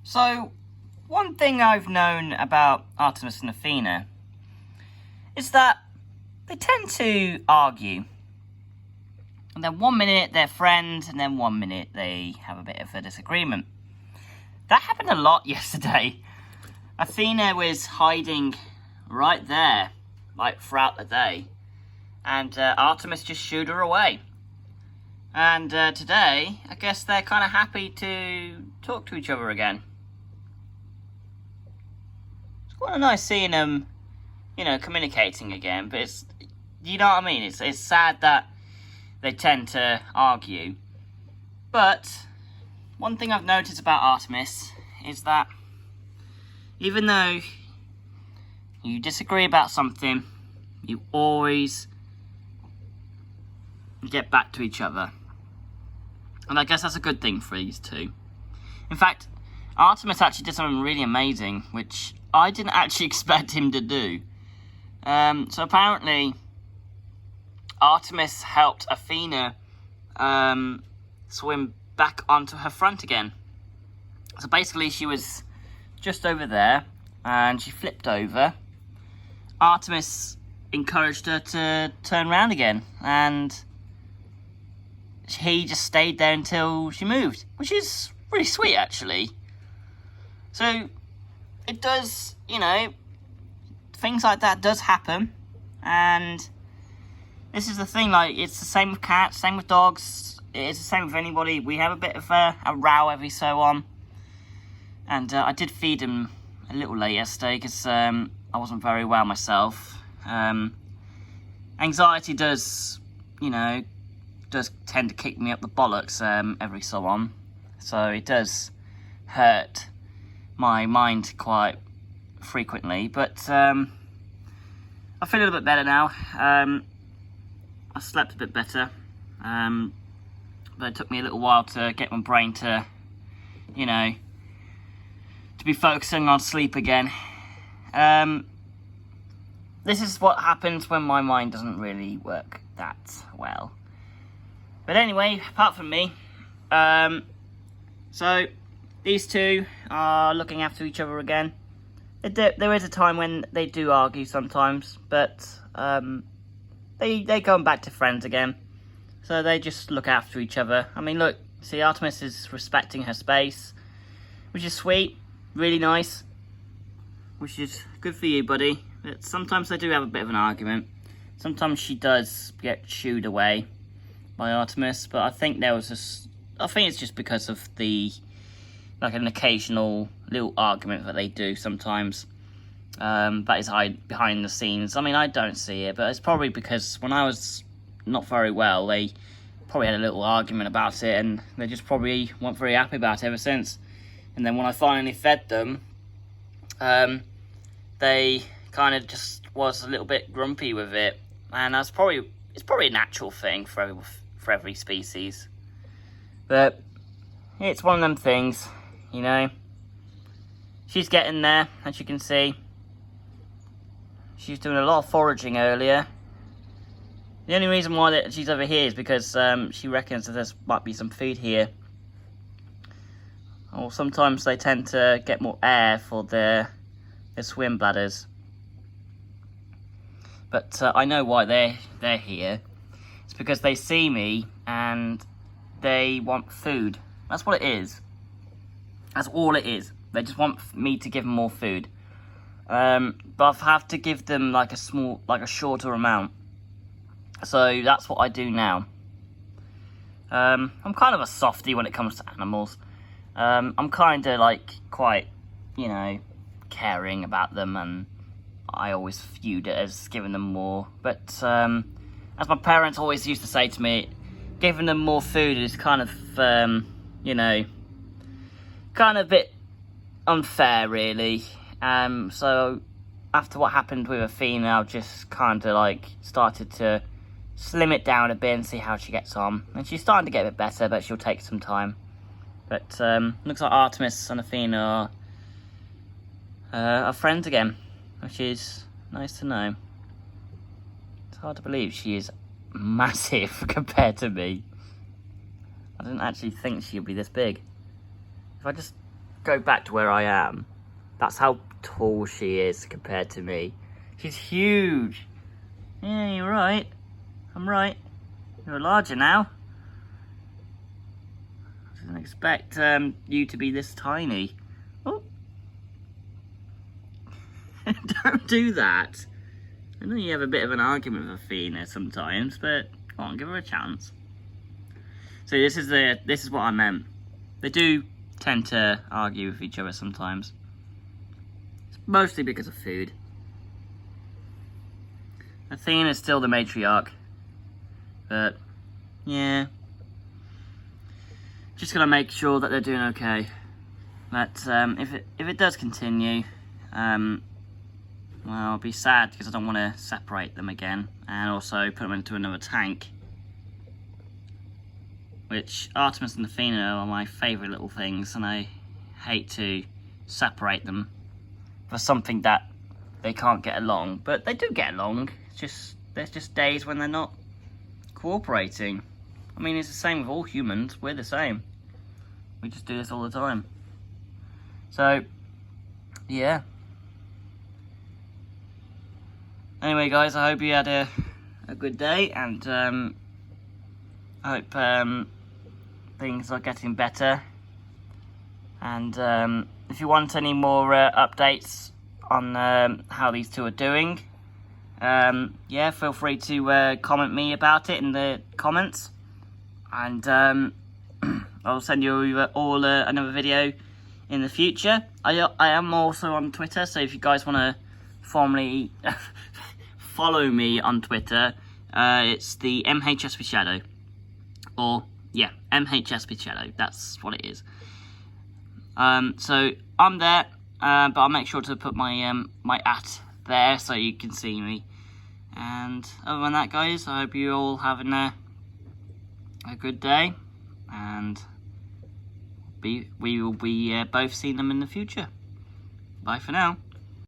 So, one thing I've known about Artemis and Athena is that they tend to argue. And then 1 minute they're friends, and then 1 minute they have a bit of a disagreement. That happened a lot yesterday. Athena was hiding right there, like throughout the day. And Artemis just shooed her away. And today, I guess they're kind of happy to talk to each other again. It's quite nice seeing them, communicating again. But it's, you know what I mean? It's sad that they tend to argue. But one thing I've noticed about Artemis is that even though you disagree about something, you always get back to each other. And I guess that's a good thing for these two. In fact, Artemis actually did something really amazing, which I didn't actually expect him to do. So apparently, Artemis helped Athena swim back onto her front again. So basically, she was just over there, and she flipped over. Artemis encouraged her to turn around again, and he just stayed there until she moved, which is really sweet, actually. So, it does, things like that does happen, and this is the thing, it's the same with cats, same with dogs, it's the same with anybody. We have a bit of a row every so on, and I did feed him a little late yesterday, because I wasn't very well myself. Anxiety does tend to kick me up the bollocks every so on. So it does hurt my mind quite frequently. But I feel a little bit better now. I slept a bit better. But it took me a little while to get my brain to, to be focusing on sleep again. This is what happens when my mind doesn't really work that well. But anyway, apart from me, so these two are looking after each other again. There is a time when they do argue sometimes, but they come back to friends again. So they just look after each other. I mean, look, see, Artemis is respecting her space, which is sweet, really nice, which is good for you, buddy. But sometimes they do have a bit of an argument. Sometimes she does get shooed away by Artemis, but I think it's just because of an occasional little argument that they do sometimes. That is behind the scenes. I mean, I don't see it, but it's probably because when I was not very well, they probably had a little argument about it, and they just probably weren't very happy about it ever since. And then when I finally fed them, they kind of just was a little bit grumpy with it, and it's probably a natural thing for every species. But it's one of them things, She's getting there, as you can see. She's doing a lot of foraging earlier. The only reason why she's over here is because she reckons that there might be some food here. Or sometimes they tend to get more air for their swim bladders. But I know why they're here. It's because they see me and they want food. That's what it is. That's all it is. They just want me to give them more food. But I have to give them a shorter amount. So that's what I do now. I'm kind of a softie when it comes to animals. I'm kind of quite, caring about them, and I always viewed it as giving them more. But as my parents always used to say to me, giving them more food is kind of, kind of a bit unfair, really. So after what happened with Athena, I've just kind of started to slim it down a bit and see how she gets on. And she's starting to get a bit better, but she'll take some time. But looks like Artemis and Athena are friends again, which is nice to know. It's hard to believe she is massive compared to me. I didn't actually think she'd be this big. If I just go back to where I am. That's how tall she is compared to me. She's huge. Yeah, you're right. I'm right. You're larger now. I didn't expect you to be this tiny. Oh. Don't do that. I know you have a bit of an argument with Athena sometimes, but come on, give her a chance. So this is what I meant. They do tend to argue with each other sometimes. It's mostly because of food. Athena's still the matriarch, but yeah, just gotta make sure that they're doing okay. But if it does continue, well, I'll be sad because I don't want to separate them again, and also put them into another tank. Which Artemis and Athena are my favourite little things, and I hate to separate them for something that they can't get along. But they do get along. It's just there's just days when they're not cooperating. I mean, it's the same with all humans. We're the same. We just do this all the time. So, yeah. Anyway, guys, I hope you had a good day, and I hope things are getting better. And if you want any more updates on how these two are doing, yeah, feel free to comment me about it in the comments, and I'll send you all another video in the future. I am also on Twitter, so if you guys want to formally follow me on Twitter, it's the MHSP Shadow, or yeah, MHSP Shadow, that's what it is. So I'm there, but I'll make sure to put my my @ there so you can see me. And other than that, guys, I hope you all having a good day, and we will be both seeing them in the future. Bye for now.